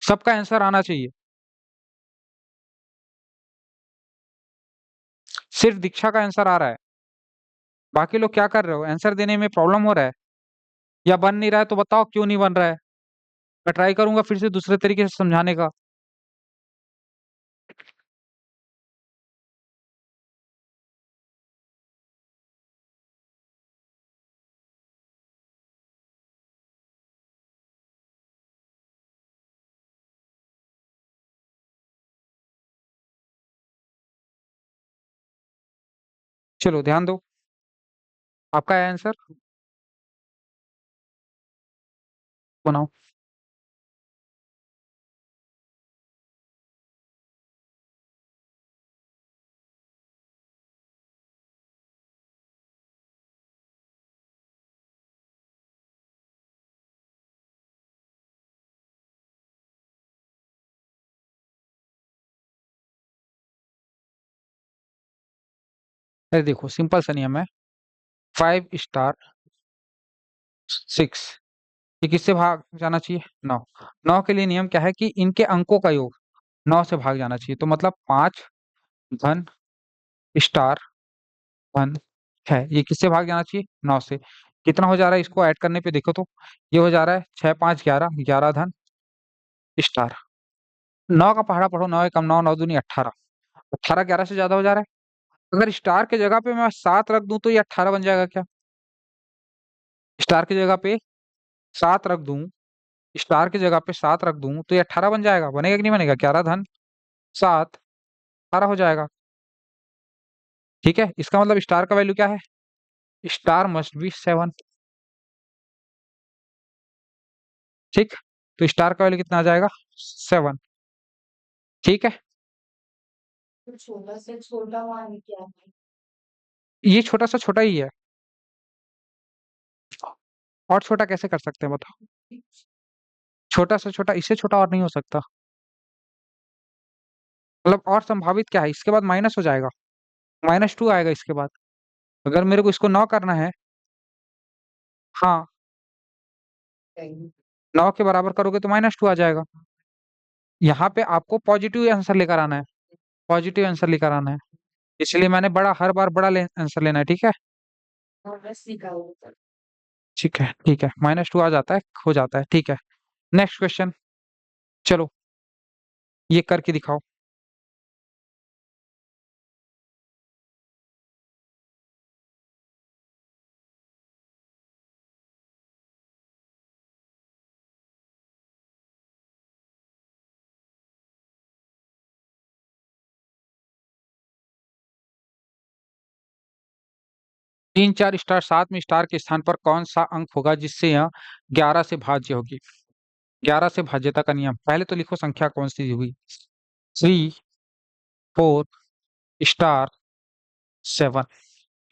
S1: सबका आंसर आना चाहिए। सिर्फ दीक्षा का आंसर आ रहा है, बाकी लोग क्या कर रहे हो? आंसर देने में प्रॉब्लम हो रहा है या बन नहीं रहा है? तो बताओ क्यों नहीं बन रहा है। मैं ट्राई करूंगा फिर से दूसरे तरीके से समझाने का। चलो ध्यान दो, आपका है आंसर, बनाओ। अरे देखो, सिंपल सा नियम है। फाइव स्टार सिक्स, ये किससे भाग जाना चाहिए? नौ। नौ के लिए नियम क्या है कि इनके अंकों का योग नौ से भाग जाना चाहिए। तो मतलब पांच धन स्टार धन है, ये किससे भाग जाना चाहिए? नौ से। कितना हो जा रहा है इसको ऐड करने पे देखो तो? ये हो जा रहा है छह पांच ग्यारह, ग्यारह धन स्टार। नौ का पहाड़ा पढ़ो, नौ एकम नौ, नौ दूनी अट्ठारह। अट्ठारह ग्यारह से ज्यादा हो जा रहा है। अगर स्टार के जगह पे मैं सात रख दूं तो ये अट्ठारह बन जाएगा क्या? स्टार की जगह पे सात रख दूं, स्टार की जगह पे सात रख दूं तो ये अट्ठारह बन जाएगा। बनेगा कि नहीं बनेगा? ग्यारह धन सात, अठारह हो जाएगा। ठीक है, इसका मतलब स्टार का वैल्यू क्या है? Star must be seven. ठीक, तो स्टार का वैल्यू कितना आ जाएगा? सेवन। ठीक है,
S2: छोटा से छोटा मान क्या है?
S1: ये छोटा सा छोटा ही है। और छोटा कैसे कर सकते हैं बताओ? छोटा से छोटा, इससे छोटा और नहीं हो सकता। मतलब और संभावित क्या है, इसके बाद माइनस हो जाएगा, -2 आएगा इसके बाद। अगर मेरे को इसको 9 करना है, हाँ, 9 के बराबर करोगे तो -2 आ जाएगा। यहाँ पे आपको पॉजिटिव आंसर लेकर आना है, पॉजिटिव आंसर लेकर आना है। इसलिए मैंने बड़ा, हर बार बड़ा आंसर लेना है, ठीक है। ठीक है, ठीक है, -2 आ जाता है, हो जाता है, ठीक है। नेक्स्ट क्वेश्चन, चलो ये करके दिखाओ। 3 4 स्टार 7 में स्टार के स्थान पर कौन सा अंक होगा जिससे यह 11 से भाज्य होगी? 11 से भाज्यता का नियम, पहले तो लिखो संख्या कौन सी हुई। 3 4 स्टार 7,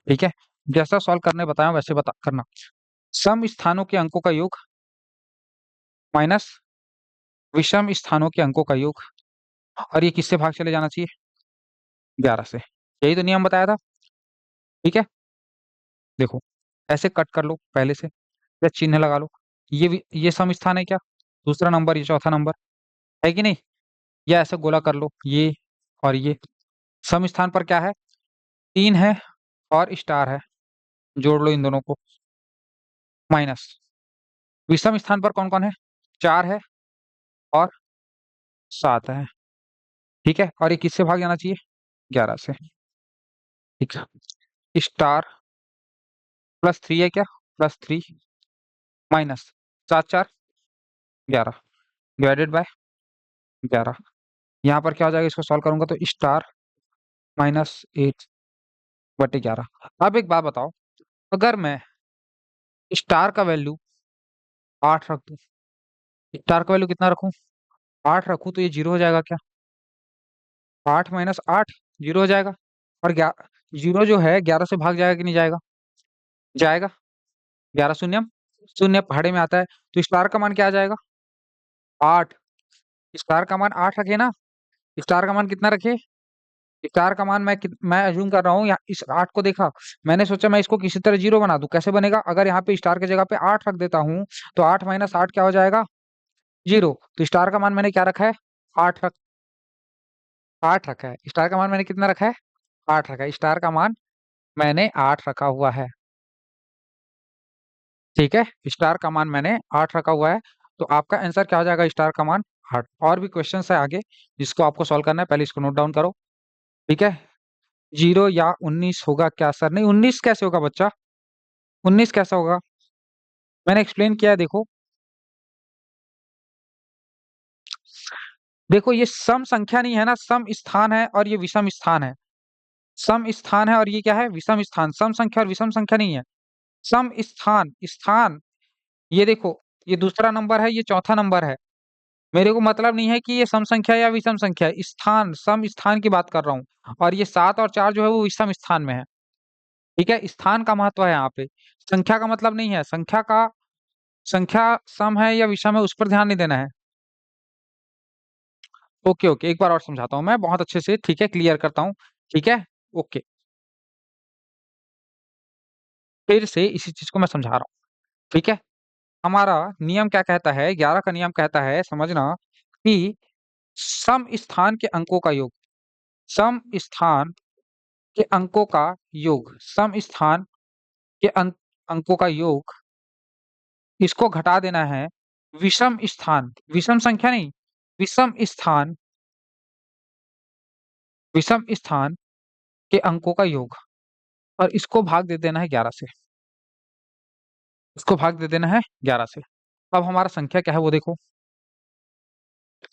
S1: ठीक है। जैसा सॉल्व करने बताया वैसे बता करना। सम स्थानों के अंकों का योग माइनस विषम स्थानों के अंकों का योग, और ये किससे भाग चले जाना चाहिए? 11 से। यही तो नियम बताया था, ठीक है। देखो, ऐसे कट कर लो पहले से, या चिन्ह लगा लो। ये सम स्थान है क्या? दूसरा नंबर, ये चौथा नंबर, है कि नहीं? या ऐसे गोला कर लो, ये और ये। सम स्थान पर क्या है? 3 है और स्टार है, जोड़ लो इन दोनों को, माइनस। विषम स्थान पर कौन कौन है? 4 है और 7 है, ठीक है। और ये किससे भाग जाना चाहिए? 11 से, ठीक है। स्टार +3 है क्या? +3 माइनस 7 4 11 डिवाइडेड बाय 11। यहाँ पर क्या हो जाएगा, इसको सॉल्व करूंगा तो स्टार -8/11। अब एक बात बताओ, अगर मैं स्टार का वैल्यू 8 रख दूं, स्टार का वैल्यू कितना रखूं? 8 रखूं तो ये 0 हो जाएगा क्या? 8 - 8 0 हो जाएगा। और 0 जो है 11 से भाग जाएगा कि नहीं जाएगा? जाएगा। 11 शून्यम शून्य पहाड़े में आता है, तो स्टार का मान क्या आ जाएगा? 8। स्टार का मान 8 रखे ना। स्टार का मान कितना रखे? स्टार का मान मैं अज्यूम कर रहा हूँ, यहाँ इस 8 को देखा, मैंने सोचा मैं इसको किसी तरह 0 बना दूं। कैसे बनेगा? अगर यहाँ पे स्टार की जगह पे 8 रख देता हूँ, तो 8 - 8 क्या हो जाएगा? 0। तो स्टार का मान मैंने क्या रखा है? 8 8 रखा है। स्टार का मान मैंने कितना रखा है? 8 रखा है। स्टार का मान मैंने 8 रखा हुआ है, ठीक है। स्टार का मान मैंने 8 रखा हुआ है। तो आपका आंसर क्या हो जाएगा? स्टार का मान 8। और भी क्वेश्चन है आगे जिसको आपको सॉल्व करना है, पहले इसको नोट डाउन करो, ठीक है। 0 या 19 होगा क्या सर? नहीं, 19 कैसे होगा बच्चा? 19 कैसा होगा? मैंने एक्सप्लेन किया है, देखो। देखो, ये सम संख्या नहीं है ना, सम स्थान है और ये विषम स्थान है। सम स्थान है और ये क्या है? विषम स्थान। सम संख्या और विषम संख्या नहीं है, सम स्थान। स्थान, ये देखो, ये दूसरा नंबर है, ये चौथा नंबर है। मेरे को मतलब नहीं है कि ये सम संख्या या विषम संख्या है, स्थान, सम स्थान की बात कर रहा हूँ। और ये 7 और 4 जो है वो विषम स्थान में है, ठीक है। स्थान का महत्व है यहाँ पे, संख्या का मतलब नहीं है। संख्या सम है या विषम है उस पर ध्यान नहीं देना है। ओके ओके, एक बार और समझाता हूँ मैं बहुत अच्छे से, ठीक है, क्लियर करता हूँ, ठीक है। ओके, फिर से इसी चीज को मैं समझा रहा हूँ, ठीक है। हमारा नियम क्या कहता है? 11 का नियम कहता है, समझना, कि सम स्थान के अंकों का योग, सम स्थान के अंकों का योग, सम स्थान के अंकों का योग, इसको घटा देना है विषम स्थान, विषम संख्या नहीं, विषम स्थान, विषम स्थान के अंकों का योग, और इसको भाग दे देना है 11 से। इसको भाग दे देना है 11 से। अब हमारा संख्या क्या है वो देखो।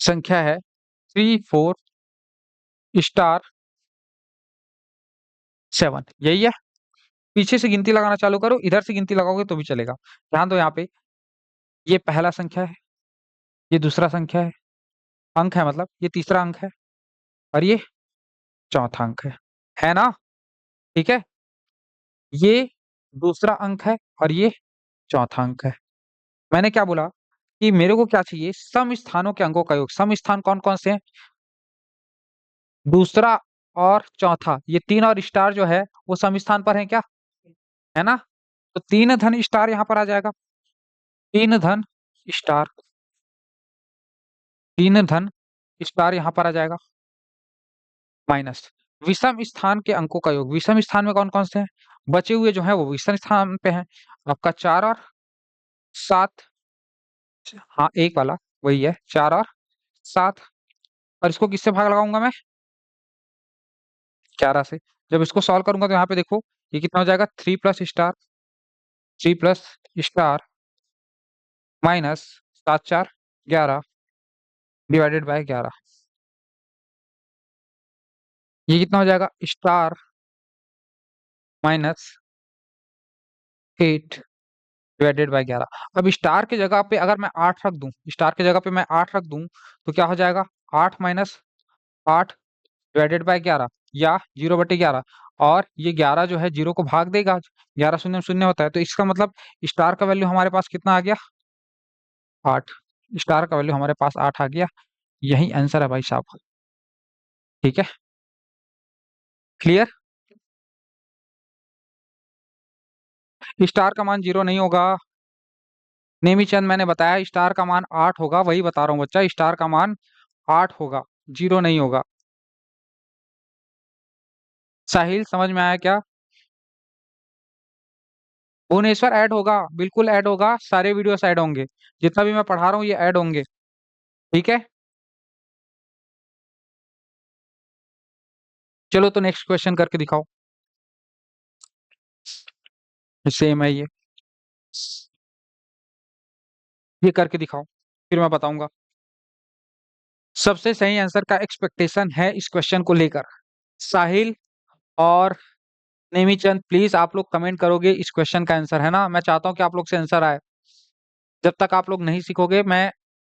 S1: संख्या है 3 4 स्टार 7, यही है। पीछे से गिनती लगाना चालू करो, इधर से गिनती लगाओगे तो भी चलेगा। ध्यान दो यहाँ पे, ये पहला संख्या है, ये दूसरा संख्या है, अंक है मतलब, ये तीसरा अंक है, और ये चौथा अंक है ना? ठीक है, ये दूसरा अंक है और ये चौथा अंक है। मैंने क्या बोला कि मेरे को क्या चाहिए, सम स्थानों के अंकों का योग। सम स्थान कौन कौन से हैं? दूसरा और चौथा, ये तीन और स्टार जो है वो सम स्थान पर है क्या? है ना? तो तीन धन स्टार यहाँ पर आ जाएगा। तीन धन स्टार, तीन धन स्टार यहाँ पर आ जाएगा, माइनस विषम स्थान के अंकों का योग। विषम स्थान में कौन कौन से हैं? बचे हुए जो है वो विषम स्थान पे हैं। आपका 4 और 7, हाँ एक वाला वही है, 4 और 7। और इसको किससे भाग लगाऊंगा मैं? 11 से। जब इसको सॉल्व करूंगा तो यहाँ पे देखो ये कितना हो जाएगा, 3 plus star, 3 plus star minus 7 4 11 divided by 11। ये कितना हो जाएगा, स्टार -8 डिवाइडेड बाय 11। अब स्टार की जगह पे अगर मैं 8 रख दूं, स्टार की जगह पे मैं 8 रख दूं तो क्या हो जाएगा, 8 - 8 डिवाइडेड बाय 11 या 0/11। और ये 11 जो है 0 को भाग देगा, 11 शून्य शून्य होता है, तो इसका मतलब स्टार का वैल्यू हमारे पास कितना आ गया, 8। स्टार का वैल्यू हमारे पास 8 आ गया। यही आंसर है भाई साहब। ठीक है, क्लियर? स्टार का मान 0 नहीं होगा नेमी चंद, मैंने बताया स्टार का मान 8 होगा, वही बता रहा हूँ बच्चा, स्टार का मान 8 होगा, 0 नहीं होगा। साहिल समझ में आया क्या? भुवनेश्वर ऐड होगा, बिल्कुल ऐड होगा, सारे वीडियोस ऐड होंगे, जितना भी मैं पढ़ा रहा हूँ ये ऐड होंगे। ठीक है, चलो तो नेक्स्ट क्वेश्चन करके दिखाओ। सेम है ये करके दिखाओ, फिर मैं बताऊंगा। सबसे सही आंसर का एक्सपेक्टेशन है इस क्वेश्चन को लेकर। साहिल और नेमीचंद प्लीज आप लोग कमेंट करोगे इस क्वेश्चन का आंसर, है ना? मैं चाहता हूँ कि आप लोग से आंसर आए। जब तक आप लोग नहीं सीखोगे मैं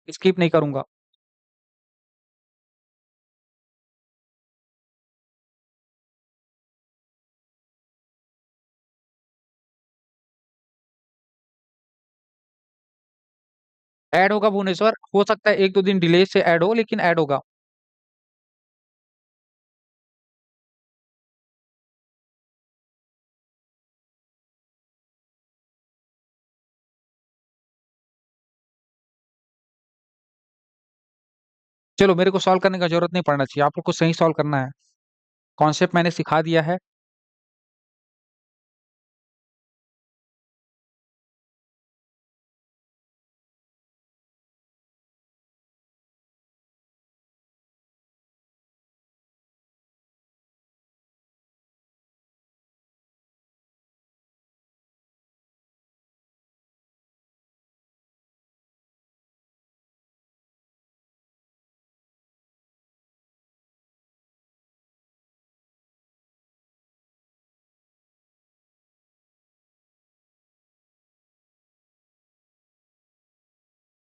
S1: स्किप नहीं करूंगा। ऐड होगा भुवनेश्वर, हो सकता है 1 2 दिन डिले से ऐड हो, लेकिन ऐड होगा। चलो मेरे को सॉल्व करने का जरूरत नहीं पड़ना चाहिए, आप लोग को सही सॉल्व करना है। कॉन्सेप्ट मैंने सिखा दिया है।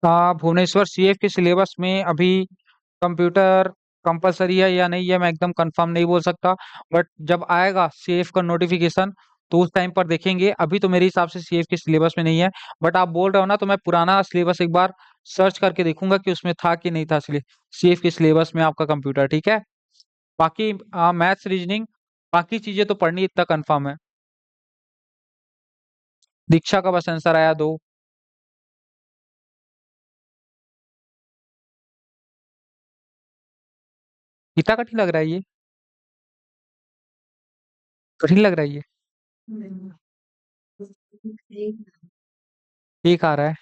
S1: भुवनेश्वर सीएफ के सिलेबस में अभी कंप्यूटर कंपलसरी है या नहीं है मैं एकदम कंफर्म नहीं बोल सकता, बट जब आएगा सीएफ का नोटिफिकेशन तो उस टाइम पर देखेंगे। अभी तो मेरे हिसाब से सीएफ के सिलेबस में नहीं है, बट आप बोल रहे हो ना तो मैं पुराना सिलेबस एक बार सर्च करके देखूंगा कि उसमें था कि नहीं था सीएफ के सिलेबस में आपका कंप्यूटर। ठीक है, बाकी मैथ्स रीजनिंग बाकी चीजें तो पढ़नी इतना कंफर्म है। दीक्षा का बस आंसर आया 2। इतना कठिन लग रहा है ये, कठिन लग रहा है ये। ठीक आ रहा है।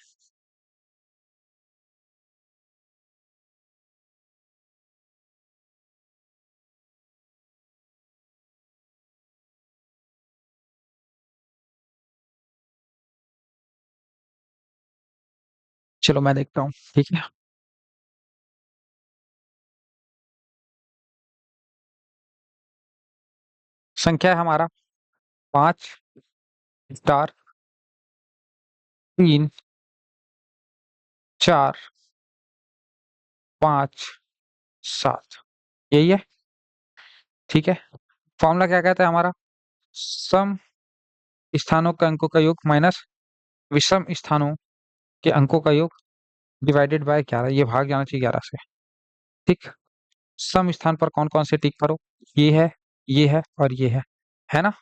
S1: चलो मैं देखता हूँ। ठीक है, संख्या है हमारा 5 4 3 4 5 7, यही है। ठीक है, फॉर्मूला क्या कहता है हमारा, सम स्थानों के अंकों का योग माइनस विषम स्थानों के अंकों का योग डिवाइडेड बाय 11, ये भाग जाना चाहिए 11 से। ठीक, सम स्थान पर कौन कौन से टिक करो, ये है, ये है और ये है ना।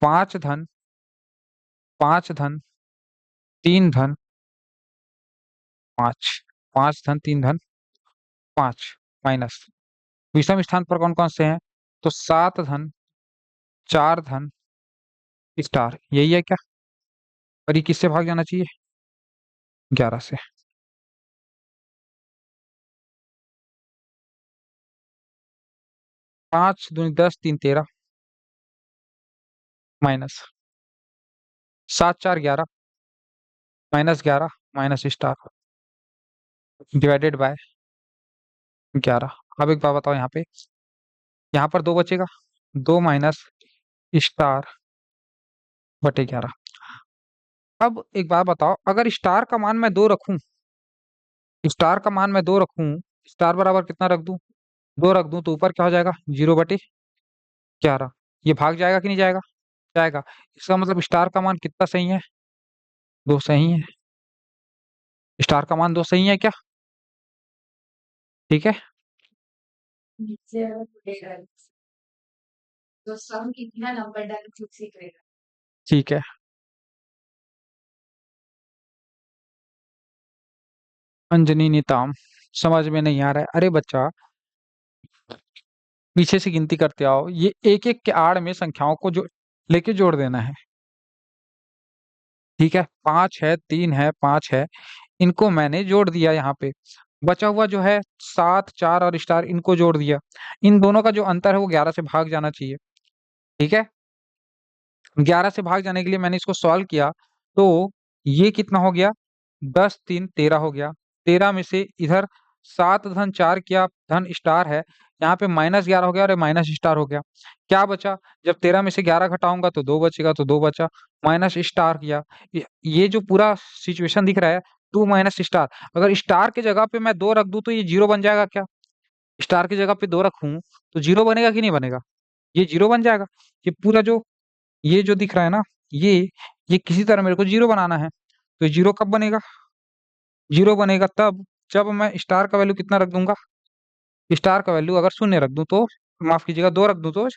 S1: 5 धन, 5 धन, 3 धन, 5, 5 धन 3 धन 5 माइनस विषम स्थान पर कौन कौन से हैं, तो 7 धन, 4 धन, स्टार, यही है क्या, और ये किससे भाग जाना चाहिए, 11 से। 5 दूनी 10 3 13 minus 7 4 11 -11 minus star divided by 11। अब एक बात बताओ, यहाँ पर 2 बचेगा, 2 माइनस स्टार बटे 11। अब एक बात बताओ, अगर स्टार का मान मैं 2 रखूं, स्टार का मान मैं 2 रखूं, स्टार बराबर कितना रख दूं, 2 रख दूं, तो ऊपर क्या हो जाएगा, 0/11। ये भाग जाएगा कि नहीं जाएगा, जाएगा। इसका मतलब स्टार का मान कितना सही है, 2 सही है। स्टार का मान 2 सही है क्या, ठीक है।
S2: नीचे बढ़ेगा तो सम कितना नंबर डाल खुद से करेगा।
S1: ठीक है, अंजनी निताम, समझ में नहीं आ रहा है, अरे बच्चा पीछे से गिनती करते आओ, ये एक एक के आड़ में संख्याओं को जो लेके जोड़ देना है। ठीक है, 5 है, 3 है, 5 है, इनको मैंने जोड़ दिया यहाँ पे। बचा हुआ जो है 7 4 और स्टार, इनको जोड़ दिया। इन दोनों का जो अंतर है वो 11 से भाग जाना चाहिए। ठीक है, 11 से भाग जाने के लिए मैंने इसको सॉल्व किया, तो ये कितना हो गया, 10 3 13 हो गया। 13 में से इधर 7 धन 4 किया, धन स्टार है, यहाँ पे -11 हो गया और माइनस स्टार हो गया। क्या बचा, जब 13 में से 11 घटाऊंगा तो 2 बचेगा, तो 2 बचा, माइनस स्टार किया। ये जो पूरा सिचुएशन दिख रहा है, 2 माइनस स्टार, अगर स्टार की जगह पे मैं 2 रख दूं तो ये 0 बन जाएगा क्या, स्टार की जगह पे 2 रखूं तो 0 बनेगा कि नहीं बनेगा, ये 0 बन जाएगा। ये पूरा जो ये जो दिख रहा है ना, ये ये किसी तरह मेरे को 0 बनाना है, तो 0 कब बनेगा, 0 बनेगा तब जब मैं स्टार का वैल्यू कितना रख दूंगा, स्टार का वैल्यू अगर 0 रख दूं तो, माफ कीजिएगा 2 रख दूं तो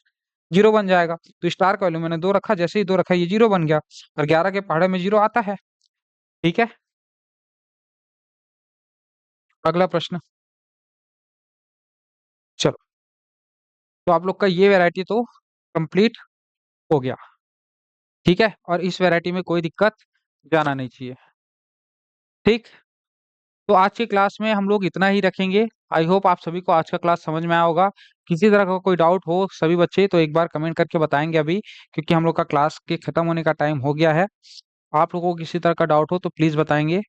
S1: 0 बन जाएगा। तो स्टार का वैल्यू मैंने 2 रखा, जैसे ही 2 रखा ये 0 बन गया, और 11 के पहाड़े में 0 आता है। ठीक है, अगला प्रश्न, चलो। तो आप लोग का ये वैरायटी तो कंप्लीट हो गया। ठीक है, और इस वैरायटी में कोई दिक्कत जाना नहीं चाहिए। ठीक, तो आज की क्लास में हम लोग इतना ही रखेंगे। आई होप आप सभी को आज का क्लास समझ में आया होगा। किसी तरह का कोई डाउट हो सभी बच्चे तो एक बार कमेंट करके बताएंगे अभी, क्योंकि हम लोग का क्लास के खत्म होने का टाइम हो गया है। आप लोगों को किसी तरह का डाउट हो तो प्लीज बताएंगे।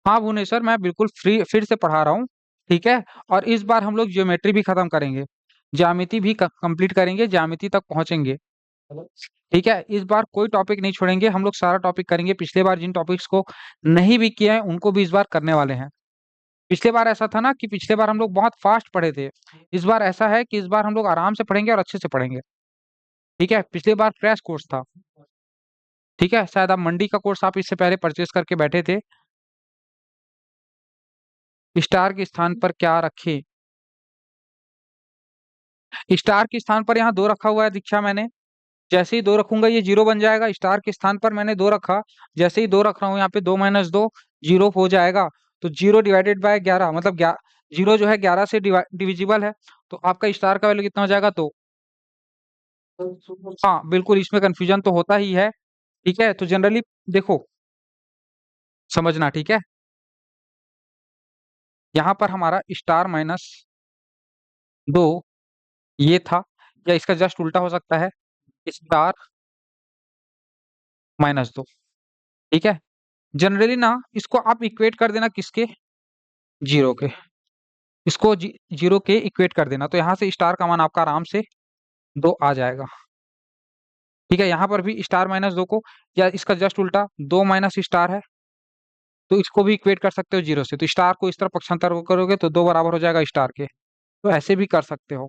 S1: हाँ भुवनेश्वर, मैं बिल्कुल फ्री फिर से पढ़ा रहा हूँ। ठीक है, और इस बार हम लोग ज्योमेट्री भी खत्म करेंगे, ज्यामिति भी कंप्लीट करेंगे, ज्यामिति तक पहुंचेंगे। ठीक है, इस बार कोई टॉपिक नहीं छोड़ेंगे, हम लोग सारा टॉपिक करेंगे। पिछले बार जिन टॉपिक्स को नहीं भी किए हैं उनको भी इस बार करने वाले हैं। पिछले बार ऐसा था ना कि पिछले बार हम लोग बहुत फास्ट पढ़े थे, इस बार ऐसा है कि इस बार हम लोग आराम से पढ़ेंगे और अच्छे से पढ़ेंगे। ठीक है, पिछले बार क्रैश कोर्स था। ठीक है, शायद आप मंडी का कोर्स आप इससे पहले परचेज करके बैठे थे। स्टार के स्थान पर क्या रखे, स्टार के स्थान पर यहाँ 2 रखा हुआ है, दीक्षा मैंने, जैसे ही 2 रखूंगा ये 0 बन जाएगा। स्टार के स्थान पर मैंने 2 रखा, जैसे ही 2 रख रहा हूँ यहाँ पे 2 - 2 0 हो जाएगा। तो 0 डिवाइडेड बाय 11 मतलब 0 जो है 11 से डिविजिबल है, तो आपका स्टार का वैल्यू कितना हो जाएगा, तो हाँ बिल्कुल, इसमें कंफ्यूजन तो होता ही है। ठीक है, तो जनरली देखो, समझना, ठीक है। यहाँ पर हमारा स्टार -2 ये था, या इसका जस्ट उल्टा हो सकता है, स्टार -2। ठीक है, जनरली ना इसको आप इक्वेट कर देना किसके, 0 के, इसको 0 के इक्वेट कर देना, तो यहाँ से स्टार का मान आपका आराम से 2 आ जाएगा। ठीक है, यहाँ पर भी स्टार माइनस 2 को, या इसका जस्ट उल्टा 2 माइनस स्टार है, तो इसको भी इक्वेट कर सकते हो 0 से। तो स्टार को इस तरफ पक्षांतर करोगे तो 2 बराबर हो जाएगा स्टार के। तो ऐसे भी कर सकते हो,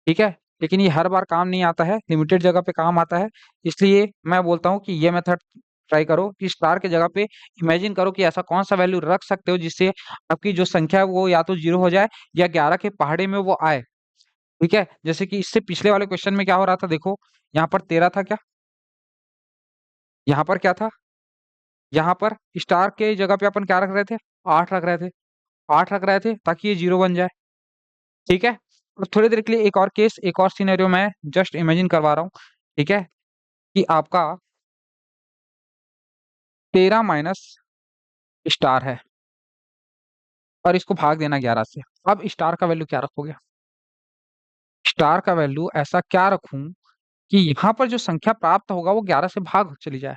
S1: ठीक है। लेकिन ये हर बार काम नहीं आता है, लिमिटेड जगह पे काम आता है। इसलिए मैं बोलता हूँ कि ये मेथड ट्राई करो कि स्टार के जगह पे इमेजिन करो कि ऐसा कौन सा वैल्यू रख सकते हो जिससे आपकी जो संख्या है वो या तो 0 हो जाए या 11 के पहाड़े में वो आए। ठीक है, जैसे कि इससे पिछले वाले क्वेश्चन में क्या हो रहा था, देखो यहाँ पर 13 था क्या, यहाँ पर क्या था, यहाँ पर स्टार के जगह पे अपन क्या रख रहे थे, 8 रख रहे थे, 8 रख रहे थे ताकि ये 0 बन जाए। ठीक है, और थोड़ी देर के लिए एक और केस, एक और सिनेरियो मैं जस्ट इमेजिन करवा रहा हूँ। ठीक है, कि आपका 13 माइनस स्टार है और इसको भाग देना 11 से। अब स्टार का वैल्यू क्या रखोगे, स्टार का वैल्यू ऐसा क्या रखूं कि यहाँ पर जो संख्या प्राप्त होगा वो 11 से भाग चली जाए।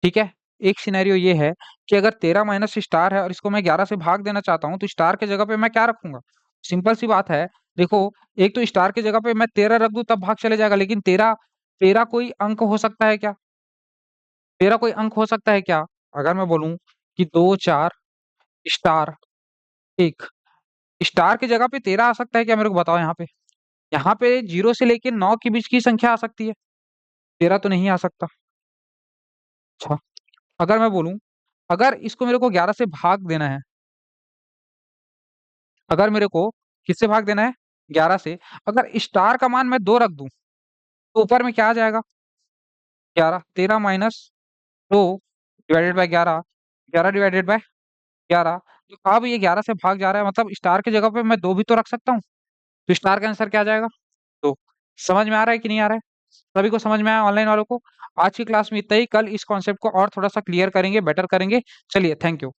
S1: ठीक है, एक सिनेरियो ये है कि अगर 13 माइनस स्टार है और इसको मैं 11 से भाग देना चाहता हूँ, तो स्टार के जगह पे मैं क्या रखूंगा, सिंपल सी बात है। देखो, एक तो स्टार के जगह पे मैं 13 रख दूं तब भाग चले जाएगा, लेकिन 13 13 कोई अंक हो सकता है क्या, 13 कोई अंक हो सकता है क्या? अगर मैं बोलूं कि 2 4 स्टार 1, स्टार की जगह पे 13 आ सकता है क्या, मेरे को बताओ। यहाँ पे 0 से लेके 9 के बीच की संख्या आ सकती है, 13 तो नहीं आ सकता। अच्छा, अगर मैं बोलूं, अगर इसको मेरे को 11 से भाग देना है, अगर मेरे को किससे भाग देना है, 11 से, अगर स्टार का मान मैं 2 रख दूं तो ऊपर में क्या आ जाएगा, 11, 13 minus 2 divided by 11, 11 divided by 11। तो अब ये 11 से भाग जा रहा है, मतलब स्टार की जगह पे मैं 2 भी तो रख सकता हूँ। तो स्टार का आंसर क्या आ जाएगा, 2। समझ में आ रहा है कि नहीं आ रहा है? सभी को समझ में आया, ऑनलाइन वालों को? आज की क्लास में इतना ही, कल इस कॉन्सेप्ट को और थोड़ा सा क्लियर करेंगे, बेटर करेंगे। चलिए, थैंक यू।